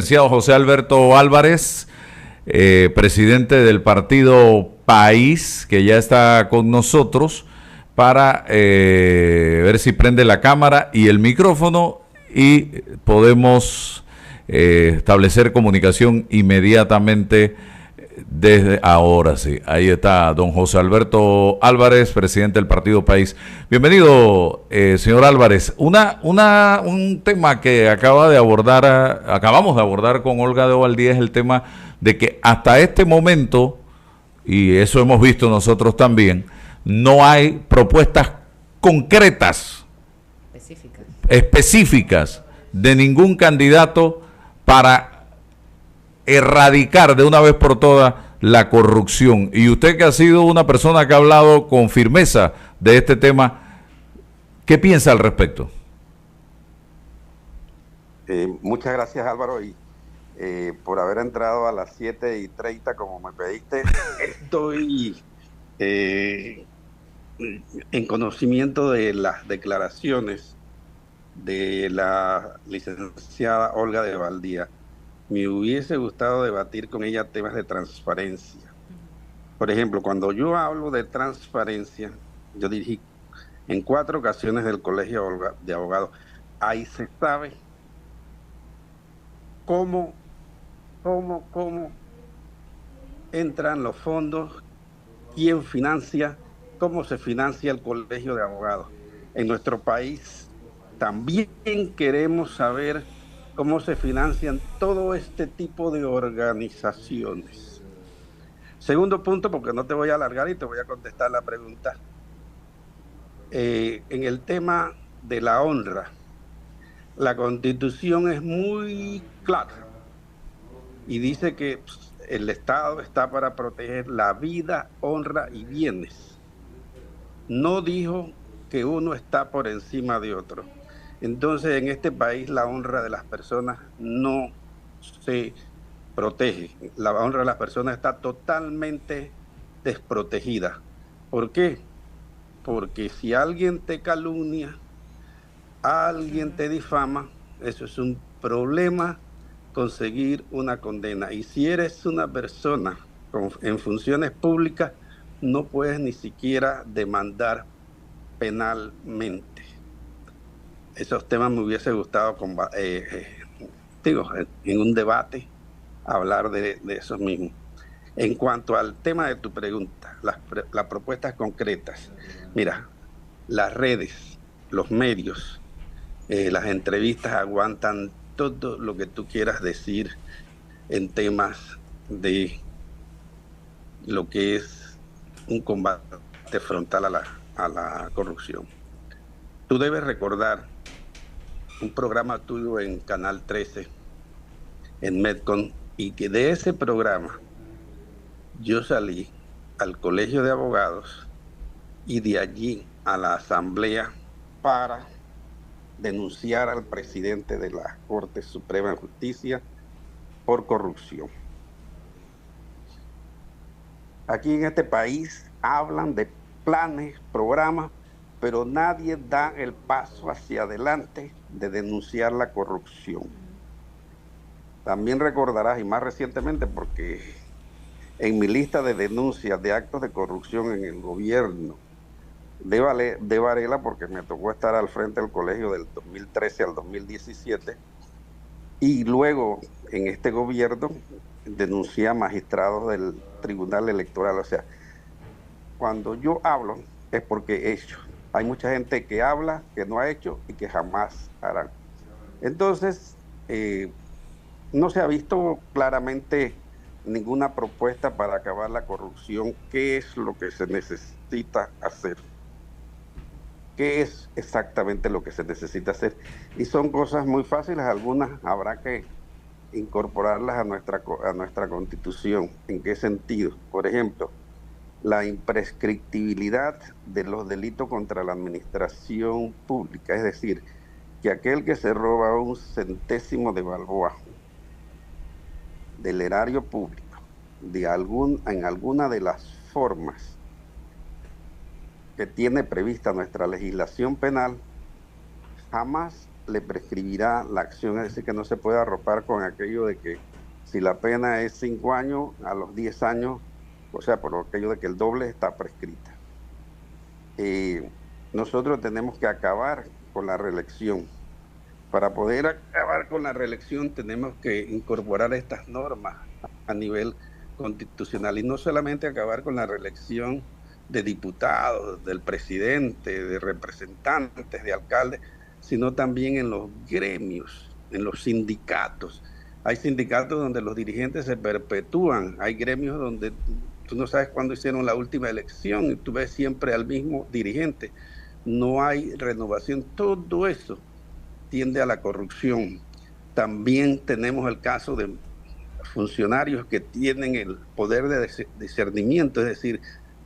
Licenciado José Alberto Álvarez, presidente del partido País, que ya está con nosotros para ver si prende la cámara y el micrófono y podemos establecer comunicación inmediatamente desde ahora. Sí, ahí está don José Alberto Álvarez, presidente del partido País. Bienvenido, señor Álvarez. Un tema que acabamos de abordar con Olga de Ovaldía es el tema de que hasta este momento, y eso hemos visto nosotros también, no hay propuestas concretas, específicas de ningún candidato para erradicar de una vez por todas la corrupción. Y usted, que ha sido una persona que ha hablado con firmeza de este tema, ¿qué piensa al respecto? Muchas gracias, Álvaro, y por haber entrado a las 7:30 como me pediste. Estoy en conocimiento de las declaraciones de la licenciada Olga de Ovaldía. Me hubiese gustado debatir con ella temas de transparencia. Por ejemplo, cuando yo hablo de transparencia, yo dirigí en 4 ocasiones del Colegio de Abogados. Ahí se sabe cómo entran los fondos, quién financia, cómo se financia el Colegio de Abogados. En nuestro país también queremos saber cómo se financian todo este tipo de organizaciones. Segundo punto, porque no te voy a alargar y te voy a contestar la pregunta. En el tema de la honra, la Constitución es muy clara y dice que el Estado está para proteger la vida, honra y bienes. No dijo que uno está por encima de otro. Entonces, en este país la honra de las personas no se protege. La honra de las personas está totalmente desprotegida. ¿Por qué? Porque si alguien te calumnia, alguien te difama, eso es un problema conseguir una condena. Y si eres una persona en funciones públicas, no puedes ni siquiera demandar penalmente. Esos temas me hubiese gustado en un debate hablar de esos mismos. En cuanto al tema de tu pregunta, las propuestas concretas, mira, las redes, los medios, las entrevistas aguantan todo lo que tú quieras decir en temas de lo que es un combate frontal a la corrupción. Tú debes recordar un programa tuyo en Canal 13, en Medcon, y que de ese programa yo salí al Colegio de Abogados y de allí a la Asamblea para denunciar al presidente de la Corte Suprema de Justicia por corrupción. Aquí en este país hablan de planes, programas, pero nadie da el paso hacia adelante de denunciar la corrupción. También recordarás, y más recientemente, porque en mi lista de denuncias de actos de corrupción en el gobierno de Varela, porque me tocó estar al frente del colegio del 2013 al 2017, y luego en este gobierno denuncié a magistrados del Tribunal Electoral. O sea, cuando yo hablo es porque he hecho. Hay mucha gente que habla, que no ha hecho y que jamás harán. Entonces, no se ha visto claramente ninguna propuesta para acabar la corrupción. ¿Qué es lo que se necesita hacer? ¿Qué es exactamente lo que se necesita hacer? Y son cosas muy fáciles, algunas habrá que incorporarlas a nuestra Constitución. ¿En qué sentido? Por ejemplo, la imprescriptibilidad de los delitos contra la administración pública, es decir, que aquel que se roba un centésimo de balboa del erario público en alguna de las formas que tiene prevista nuestra legislación penal, jamás le prescribirá la acción, es decir, que no se puede arropar con aquello de que si la pena es 5 años, a los 10 años, o sea, por aquello de que el doble está prescrita. Nosotros tenemos que acabar con la reelección. Para poder acabar con la reelección tenemos que incorporar estas normas a nivel constitucional y no solamente acabar con la reelección de diputados, del presidente, de representantes, de alcaldes, sino también en los gremios, en los sindicatos. Hay sindicatos donde los dirigentes se perpetúan, hay gremios donde tú no sabes cuándo hicieron la última elección y tú ves siempre al mismo dirigente. No hay renovación, todo eso tiende a la corrupción. También tenemos el caso de funcionarios que tienen el poder de discernimiento, es decir,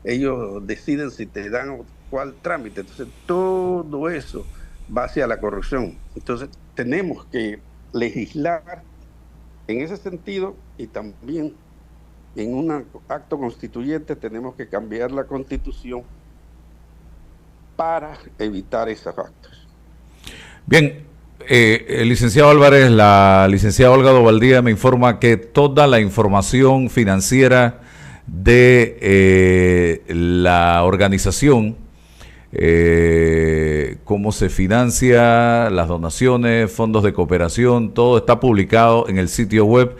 ellos deciden si te dan cuál trámite. Entonces, todo eso va hacia la corrupción. Entonces, tenemos que legislar en ese sentido y también en un acto constituyente tenemos que cambiar la Constitución para evitar esos actos. Bien, el licenciado Álvarez, la licenciada Olga Dovaldía me informa que toda la información financiera de la organización, cómo se financia, las donaciones, fondos de cooperación, todo está publicado en el sitio web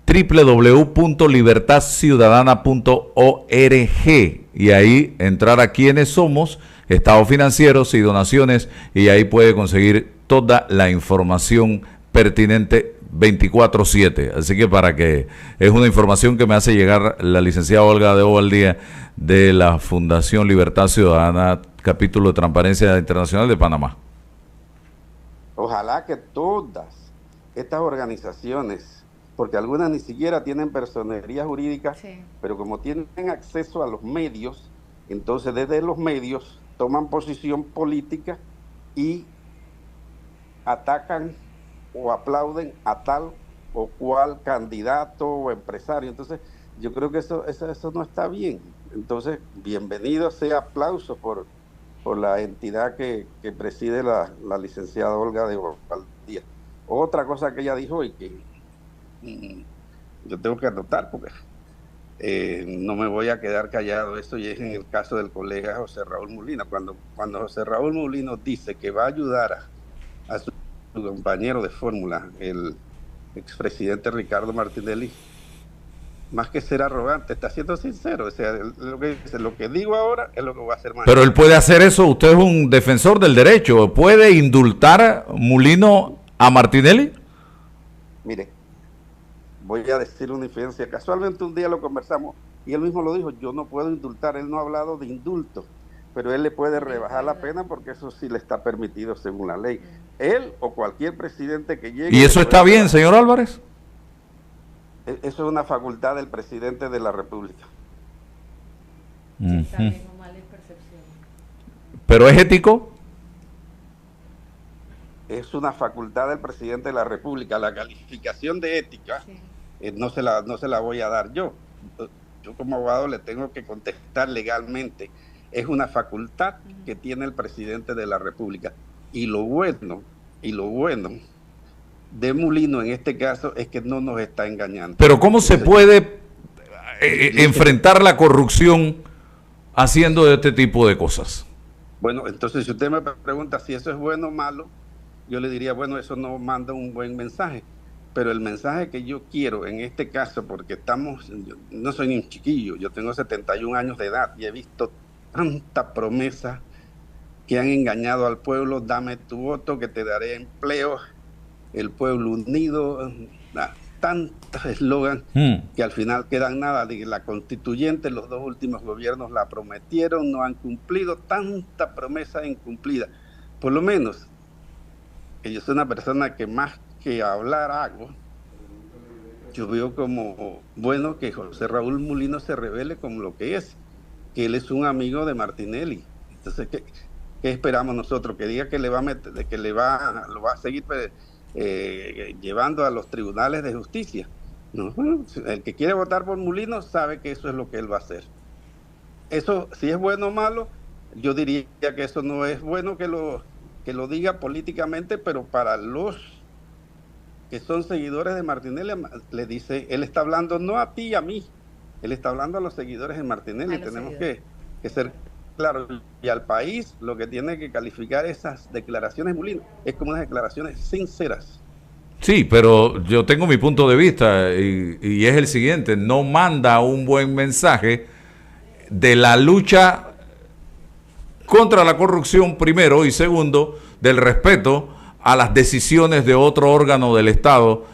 www.libertadciudadana.org y ahí entrar a quiénes somos, estados financieros y donaciones, y ahí puede conseguir toda la información pertinente 24/7. Así que es una información que me hace llegar la licenciada Olga de Ovaldía de la Fundación Libertad Ciudadana, capítulo de Transparencia Internacional de Panamá. Ojalá que todas estas organizaciones, porque algunas ni siquiera tienen personería jurídica, sí, pero como tienen acceso a los medios, entonces desde los medios toman posición política y atacan o aplauden a tal o cual candidato o empresario. Entonces, yo creo que eso no está bien. Entonces, bienvenido sea aplauso por la entidad que preside la licenciada Olga de Ovaldía. Otra cosa que ella dijo y que yo tengo que anotar porque no me voy a quedar callado, eso y es en el caso del colega José Raúl Molina. Cuando José Raúl Molina dice que va a ayudar a su compañero de fórmula, el expresidente Ricardo Martinelli, más que ser arrogante, está siendo sincero. O sea, lo que digo ahora es lo que voy a hacer mañana. Pero él puede hacer eso, usted es un defensor del derecho, ¿puede indultar Molino a Martinelli? Mire, voy a decir una infidencia. Casualmente un día lo conversamos y él mismo lo dijo, yo no puedo indultar, él no ha hablado de indulto, pero él le puede rebajar la pena porque eso sí le está permitido según la ley. Él o cualquier presidente que llegue... ¿Y eso está bien, señor Álvarez? Eso es una facultad del presidente de la República. Está bien o mal es percepción. ¿Pero es ético? Es una facultad del presidente de la República. La calificación de ética, sí, no se la voy a dar yo. Yo como abogado le tengo que contestar legalmente. Es una facultad que tiene el presidente de la República. Y lo bueno de Molino en este caso es que no nos está engañando. Pero ¿cómo se puede enfrentar la corrupción haciendo este tipo de cosas? Bueno, entonces si usted me pregunta si eso es bueno o malo, yo le diría, bueno, eso no manda un buen mensaje. Pero el mensaje que yo quiero en este caso, porque yo no soy ni un chiquillo, yo tengo 71 años de edad y he visto tanta promesa que han engañado al pueblo, dame tu voto que te daré empleo, el pueblo unido, tantos eslogan que al final quedan nada. La constituyente, los dos últimos gobiernos la prometieron, no han cumplido, tanta promesa incumplida. Por lo menos, que yo soy una persona que más que hablar hago, yo veo como bueno que José Raúl Molino se revele como lo que es, que él es un amigo de Martinelli. Entonces, ¿qué esperamos nosotros? Que diga que lo va a seguir llevando a los tribunales de justicia. No, el que quiere votar por Molino sabe que eso es lo que él va a hacer. Eso, si es bueno o malo, yo diría que eso no es bueno que que lo diga políticamente, pero para los que son seguidores de Martinelli, le dice, él está hablando no a ti y a mí, él está hablando a los seguidores de Martinelli, y tenemos que ser claros. Y al país lo que tiene que calificar esas declaraciones, Molina, es como unas declaraciones sinceras. Sí, pero yo tengo mi punto de vista y es el siguiente, no manda un buen mensaje de la lucha contra la corrupción primero y segundo, del respeto a las decisiones de otro órgano del Estado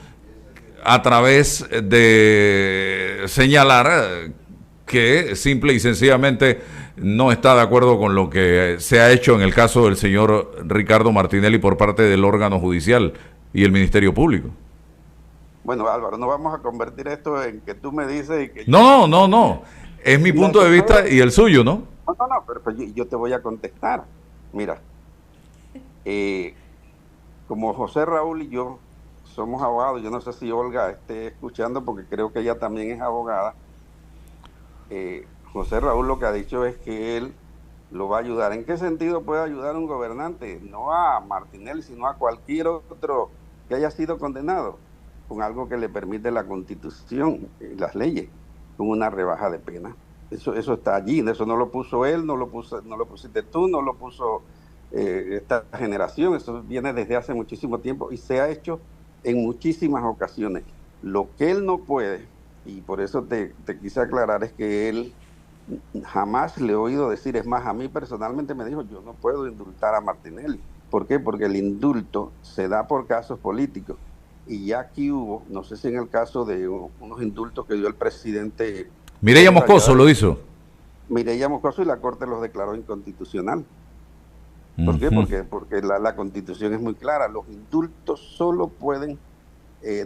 a través de señalar que simple y sencillamente no está de acuerdo con lo que se ha hecho en el caso del señor Ricardo Martinelli por parte del órgano judicial y el Ministerio Público. Bueno, Álvaro, no vamos a convertir esto en que tú me dices y que No. Es mi punto de vista y el suyo, ¿no? No, pero yo te voy a contestar. Mira, como José Raúl y yo somos abogados, yo no sé si Olga esté escuchando porque creo que ella también es abogada. José Raúl lo que ha dicho es que él lo va a ayudar. ¿En qué sentido puede ayudar un gobernante? No a Martinelli, sino a cualquier otro que haya sido condenado con algo que le permite la Constitución y las leyes, con una rebaja de pena. Eso está allí, eso no lo puso él, no lo pusiste tú, no lo puso esta generación, eso viene desde hace muchísimo tiempo y se ha hecho en muchísimas ocasiones. Lo que él no puede, y por eso te quise aclarar, es que él jamás le he oído decir, es más, a mí personalmente me dijo, yo no puedo indultar a Martinelli. ¿Por qué? Porque el indulto se da por casos políticos. Y ya aquí hubo, no sé si en el caso de unos indultos que dio el presidente... Mireya Moscoso lo hizo. Mireya Moscoso, y la Corte los declaró inconstitucional. ¿Por qué? Porque la Constitución es muy clara. Los indultos solo pueden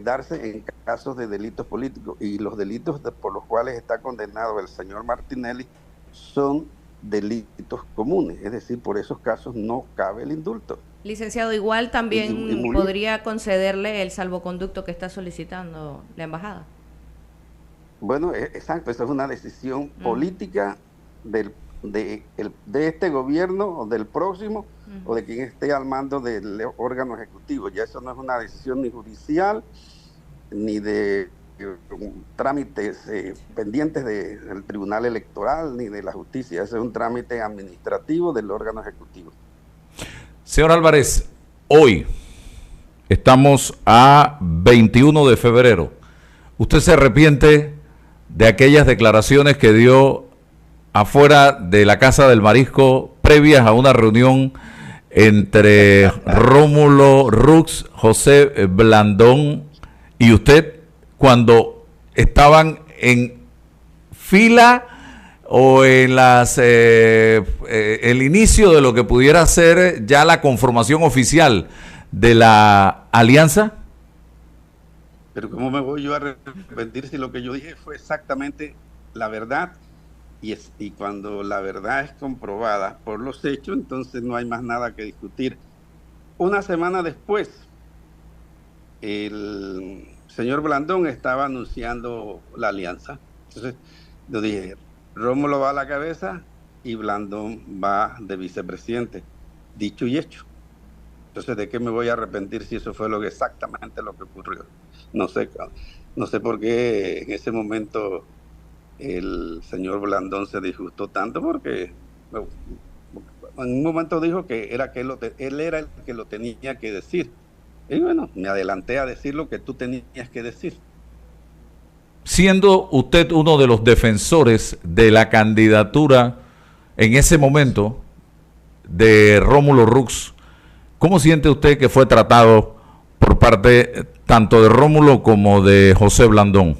darse en casos de delitos políticos. Y los delitos por los cuales está condenado el señor Martinelli son delitos comunes. Es decir, por esos casos no cabe el indulto. Licenciado, igual también podría concederle el salvoconducto que está solicitando la embajada. Bueno, exacto, esa es una decisión política de este gobierno o del próximo o de quien esté al mando del órgano ejecutivo. Ya eso no es una decisión ni judicial ni de trámites pendientes del Tribunal Electoral ni de la justicia. Ese es un trámite administrativo del órgano ejecutivo. Señor Álvarez, hoy estamos a 21 de febrero. ¿Usted se arrepiente de aquellas declaraciones que dio afuera de la Casa del Marisco previas a una reunión entre Rómulo Rux, José Blandón y usted cuando estaban en fila o en el inicio de lo que pudiera ser ya la conformación oficial de la alianza? Pero ¿cómo me voy yo a arrepentir si lo que yo dije fue exactamente la verdad? Y cuando la verdad es comprobada por los hechos, entonces no hay más nada que discutir. Una semana después, el señor Blandón estaba anunciando la alianza. Entonces yo dije, Rómulo va a la cabeza y Blandón va de vicepresidente. Dicho y hecho. Entonces, ¿de qué me voy a arrepentir si eso fue exactamente lo que ocurrió? No sé por qué en ese momento el señor Blandón se disgustó tanto, porque en un momento dijo que él era el que lo tenía que decir. Y bueno, me adelanté a decir lo que tú tenías que decir. Siendo usted uno de los defensores de la candidatura en ese momento de Rómulo Rux, ¿cómo siente usted que fue tratado por parte tanto de Rómulo como de José Blandón?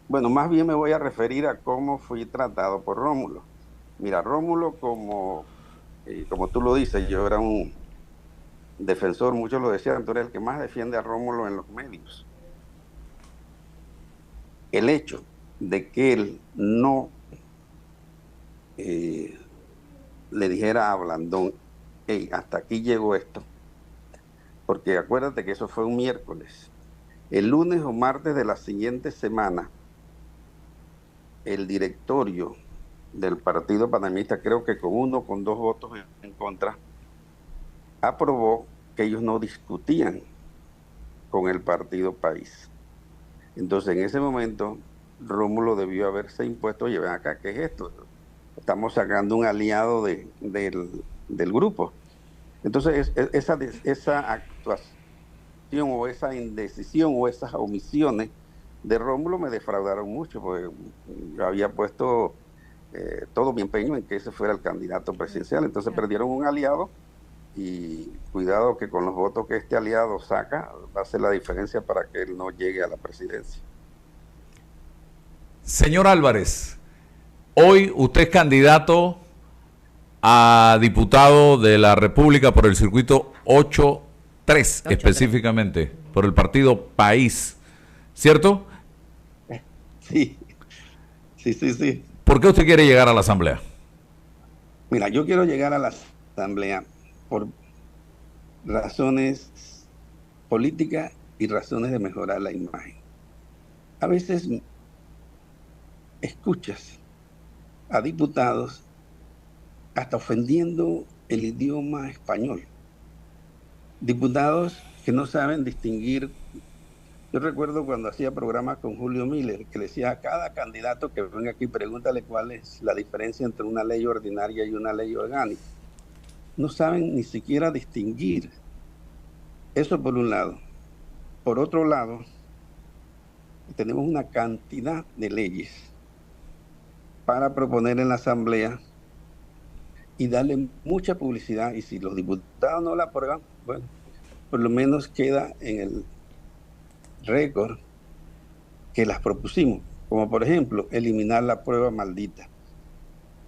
Bueno, más bien me voy a referir a cómo fui tratado por Rómulo. Mira, Rómulo, como tú lo dices, yo era un defensor, muchos lo decían, tú eres el que más defiende a Rómulo en los medios. El hecho de que él no le dijera a Blandón, hey, hasta aquí llegó esto, porque acuérdate que eso fue un miércoles. El lunes o martes de la siguiente semana, el directorio del Partido Panameñista, creo que con 2 votos en contra, aprobó que ellos no discutían con el partido País. Entonces, en ese momento, Rómulo debió haberse impuesto, oye, ven acá, ¿qué es esto? Estamos sacando un aliado del grupo. Entonces, esa actuación o esa indecisión o esas omisiones de Rómulo me defraudaron mucho, porque yo había puesto todo mi empeño en que ese fuera el candidato presidencial. Entonces perdieron un aliado y cuidado que con los votos que este aliado saca va a ser la diferencia para que él no llegue a la presidencia. Señor Álvarez, hoy usted es candidato a diputado de la República por el circuito 8-3 específicamente, por el partido País, ¿cierto? Sí, sí. ¿Por qué usted quiere llegar a la Asamblea? Mira, yo quiero llegar a la Asamblea por razones políticas y razones de mejorar la imagen. A veces escuchas a diputados hasta ofendiendo el idioma español. Diputados que no saben distinguir. Yo recuerdo cuando hacía programas con Julio Miller, que le decía a cada candidato que venga aquí, pregúntale cuál es la diferencia entre una ley ordinaria y una ley orgánica. No saben ni siquiera distinguir. Eso por un lado. Por otro lado, tenemos una cantidad de leyes para proponer en la Asamblea y darle mucha publicidad. Y si los diputados no la aprueban, bueno, por lo menos queda en el récord que las propusimos. Como por ejemplo, eliminar la prueba maldita.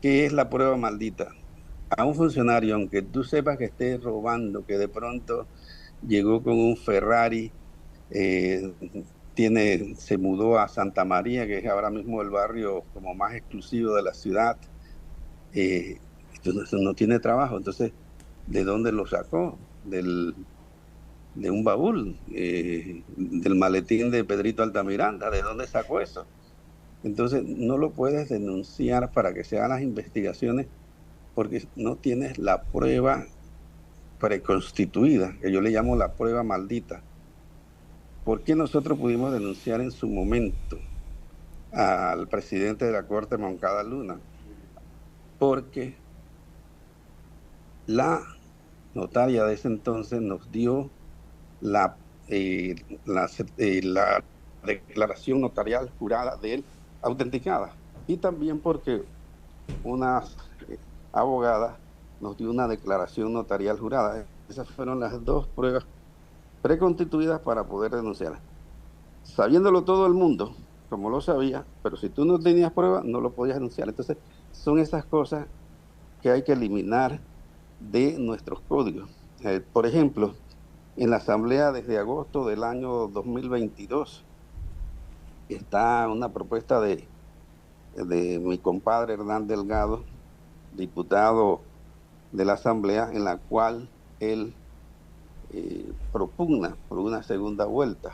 ¿Qué es la prueba maldita? A un funcionario, aunque tú sepas que esté robando, que de pronto llegó con un Ferrari, se mudó a Santa María, que es ahora mismo el barrio como más exclusivo de la ciudad, no tiene trabajo. Entonces, ¿de dónde lo sacó? De un baúl, del maletín de Pedrito Altamiranda. ¿De dónde sacó eso? Entonces, no lo puedes denunciar para que se hagan las investigaciones porque no tienes la prueba preconstituida, que yo le llamo la prueba maldita. ¿Por qué nosotros pudimos denunciar en su momento al presidente de la Corte, Moncada Luna? Porque la notaria de ese entonces nos dio la declaración notarial jurada de él autenticada, y también porque una abogada nos dio una declaración notarial jurada. Esas fueron las dos pruebas preconstituidas para poder denunciar. Sabiéndolo todo el mundo, como lo sabía, pero si tú no tenías pruebas, no lo podías denunciar. Entonces, son esas cosas que hay que eliminar de nuestros códigos. Por ejemplo, en la Asamblea desde agosto del año 2022 está una propuesta de mi compadre Hernán Delgado, diputado de la Asamblea, en la cual él propugna por una segunda vuelta.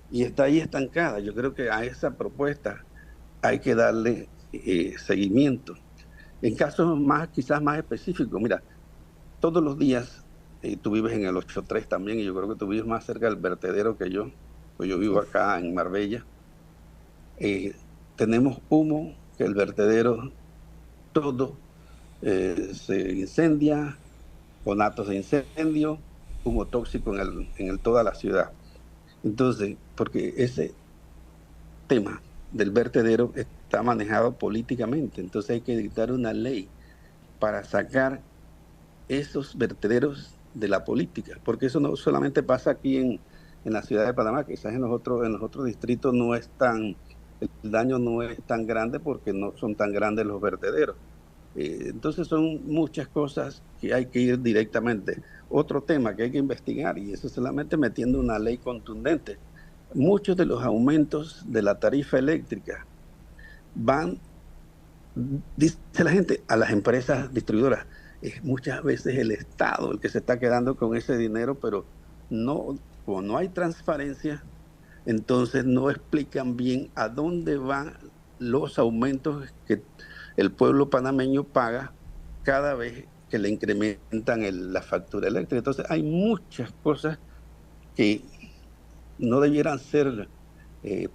Y está ahí estancada. Yo creo que a esa propuesta hay que darle seguimiento. En casos quizás más específicos, mira, todos los días, tú vives en el 8-3 también, y yo creo que tú vives más cerca del vertedero que yo, pues yo vivo acá en Marbella. Tenemos humo, que el vertedero todo se incendia, conatos de incendio, humo tóxico en toda la ciudad. Entonces, porque ese tema del vertedero está manejado políticamente, entonces hay que dictar una ley para sacar esos vertederos de la política, porque eso no solamente pasa aquí en la ciudad de Panamá, quizás en los otros distritos el daño no es tan grande porque no son tan grandes los vertederos. Entonces son muchas cosas que hay que ir directamente. Otro tema que hay que investigar, y eso solamente metiendo una ley contundente. Muchos de los aumentos de la tarifa eléctrica van, dice la gente, a las empresas distribuidoras. Es muchas veces el Estado el que se está quedando con ese dinero, pero como no hay transparencia, entonces no explican bien a dónde van los aumentos que el pueblo panameño paga cada vez que le incrementan la factura eléctrica. Entonces hay muchas cosas que no debieran ser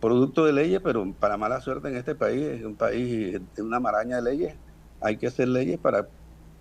producto de leyes, pero para mala suerte en este país, es un país de una maraña de leyes, hay que hacer leyes para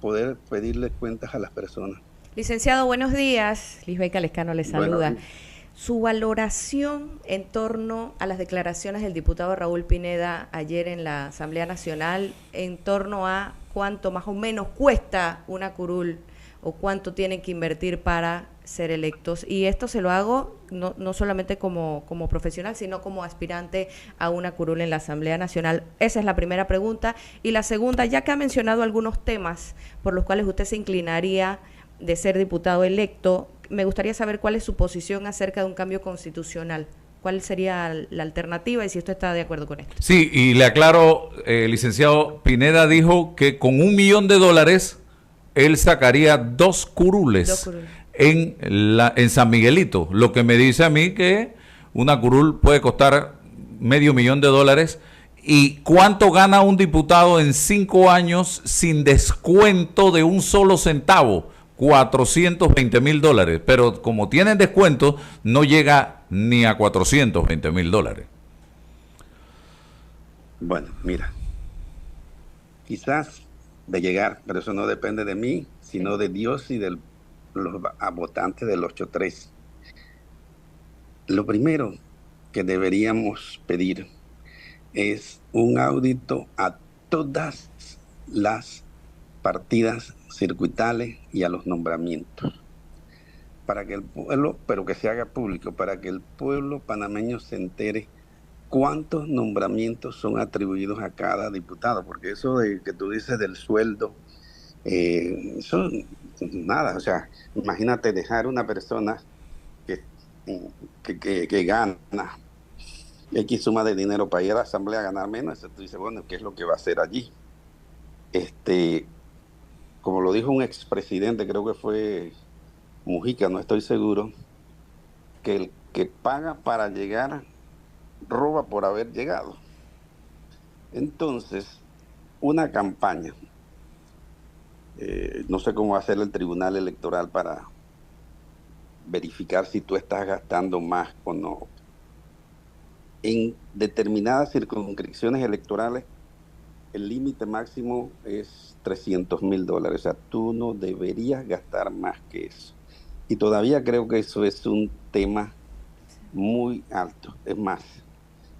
poder pedirle cuentas a las personas. Licenciado, buenos días. Lisbeth Lescano le saluda. Bueno, su valoración en torno a las declaraciones del diputado Raúl Pineda ayer en la Asamblea Nacional en torno a cuánto más o menos cuesta una curul o cuánto tienen que invertir para ser electos. Y esto se lo hago no solamente como profesional, sino como aspirante a una curul en la Asamblea Nacional. Esa es la primera pregunta. Y la segunda, ya que ha mencionado algunos temas por los cuales usted se inclinaría de ser diputado electo, me gustaría saber cuál es su posición acerca de un cambio constitucional. ¿Cuál sería la alternativa y si usted está de acuerdo con esto? Sí, y le aclaro, licenciado, Pineda dijo que con $1 millón él sacaría 2 curules en San Miguelito, lo que me dice a mí que una curul puede costar $500,000. ¿Y cuánto gana un diputado en 5 años sin descuento de un solo centavo? $420,000, pero como tienen descuento, no llega ni a $420,000. Bueno, mira, quizás de llegar, pero eso no depende de mí, sino de Dios y de los votantes del 8-3. Lo primero que deberíamos pedir es un audito a todas las partidas circuitales y a los nombramientos, para que el pueblo, pero que se haga público, para que el pueblo panameño se entere cuántos nombramientos son atribuidos a cada diputado, porque eso de que tú dices del sueldo, eso nada, o sea, imagínate dejar una persona que gana X suma de dinero para ir a la asamblea a ganar menos, tú dices, bueno, ¿qué es lo que va a hacer allí? Como lo dijo un expresidente, creo que fue Mujica, no estoy seguro, que el que paga para llegar roba por haber llegado. Entonces, una campaña, no sé cómo va a hacer el Tribunal Electoral para verificar si tú estás gastando más o no. En determinadas circunscripciones electorales, el límite máximo es $300,000. O sea, tú no deberías gastar más que eso. Y todavía creo que eso es un tema muy alto. Es más,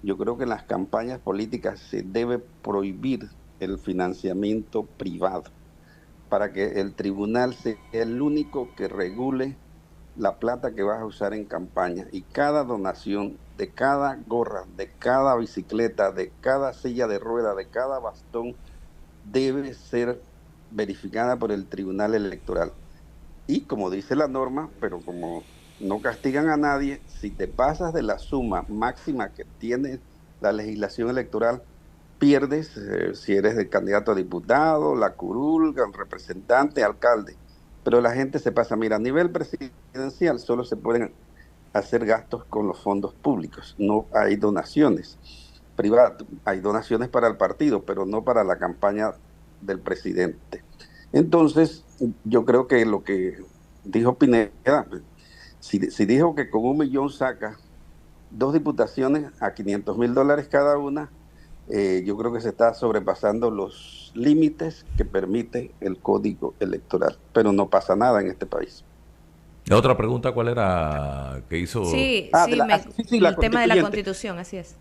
yo creo que en las campañas políticas se debe prohibir el financiamiento privado para que el tribunal sea el único que regule la plata que vas a usar en campaña, y cada donación de cada gorra, de cada bicicleta, de cada silla de rueda, de cada bastón debe ser verificada por el Tribunal Electoral. Y como dice la norma, pero como no castigan a nadie, si te pasas de la suma máxima que tiene la legislación electoral, pierdes, si eres el candidato a diputado, la curul, el representante, alcalde. Pero la gente se pasa, mira, a nivel presidencial solo se pueden hacer gastos con los fondos públicos, no hay donaciones privadas, hay donaciones para el partido, pero no para la campaña del presidente. Entonces, yo creo que lo que dijo Pineda, si dijo que con $1 millón saca 2 diputaciones a $500,000 cada una, yo creo que se está sobrepasando los límites que permite el código electoral, pero no pasa nada en este país. La otra pregunta, ¿cuál era que hizo? Sí, el tema de la Constitución, así es.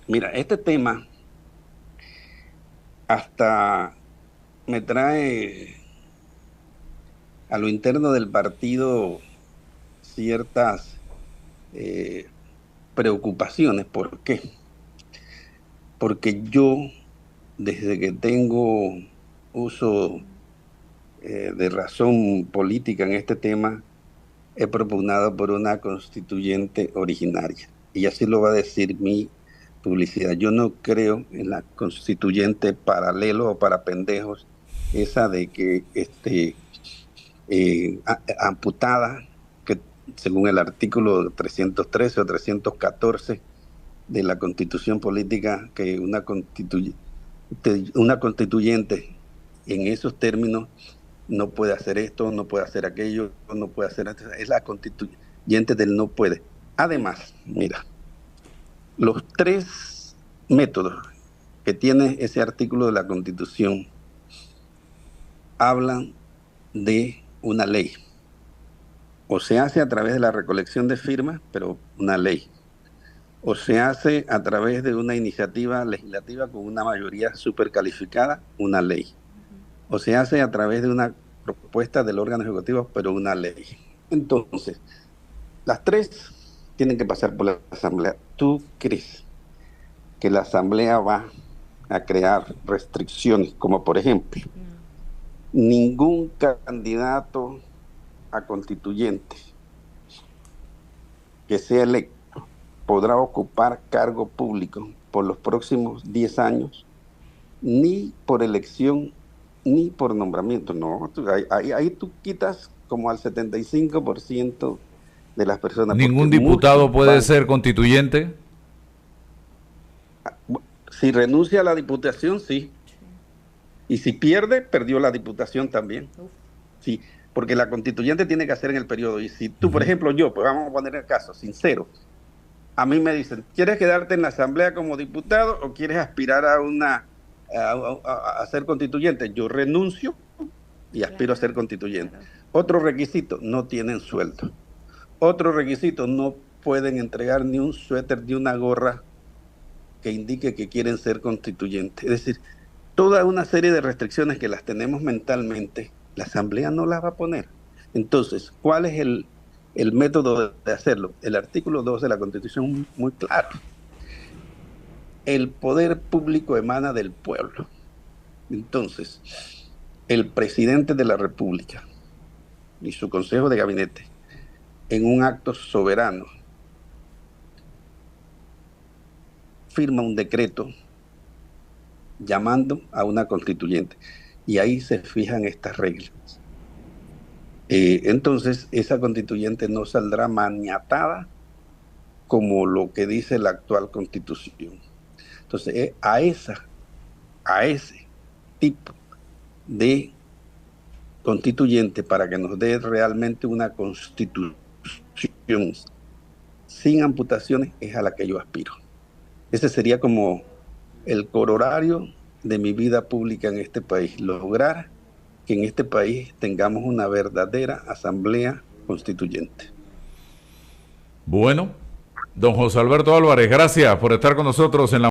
Mira, este tema hasta me trae a lo interno del partido ciertas preocupaciones. ¿Por qué? Porque yo, desde que tengo uso de razón política en este tema, he propugnado por una constituyente originaria. Y así lo va a decir mi publicidad. Yo no creo en la constituyente paralelo o para pendejos, esa de que amputada, que según el artículo 313 o 314 de la Constitución Política, que una constituyente en esos términos no puede hacer esto, no puede hacer aquello, no puede hacer esto. Es la constituyente del no puede. Además, mira, los 3 métodos que tiene ese artículo de la Constitución hablan de una ley. O se hace a través de la recolección de firmas, pero una ley. O se hace a través de una iniciativa legislativa con una mayoría supercalificada, una ley. O se hace a través de una propuesta del órgano ejecutivo, pero una ley. Entonces, las 3 tienen que pasar por la Asamblea. ¿Tú crees que la Asamblea va a crear restricciones, como por ejemplo, ningún candidato a constituyente que sea electo podrá ocupar cargo público por los próximos 10 años, ni por elección, ni por nombramiento? No, ahí tú quitas como al 75% de las personas. ¿Ningún diputado puede ser constituyente? Si renuncia a la diputación, sí. Y si pierde, perdió la diputación también. Sí, porque la constituyente tiene que hacer en el periodo. Y si tú, por ejemplo, yo, pues vamos a poner el caso, sincero, a mí me dicen, ¿quieres quedarte en la Asamblea como diputado o quieres aspirar a ser constituyente? Yo renuncio y aspiro a ser constituyente. Otro requisito, no tienen sueldo. Otro requisito, no pueden entregar ni un suéter ni una gorra que indique que quieren ser constituyentes. Es decir, toda una serie de restricciones que las tenemos mentalmente, la Asamblea no las va a poner. Entonces, ¿cuál es el método de hacerlo? El artículo 2 de la Constitución muy claro. El poder público emana del pueblo. Entonces, el presidente de la República y su consejo de gabinete, en un acto soberano, firma un decreto llamando a una constituyente. Y ahí se fijan estas reglas. Entonces, esa constituyente no saldrá maniatada como lo que dice la actual Constitución. Entonces, a ese tipo de constituyente, para que nos dé realmente una constitución sin amputaciones, es a la que yo aspiro. Ese sería como el corolario de mi vida pública en este país, lograr que en este país tengamos una verdadera asamblea constituyente. Bueno, don José Alberto Álvarez, gracias por estar con nosotros en la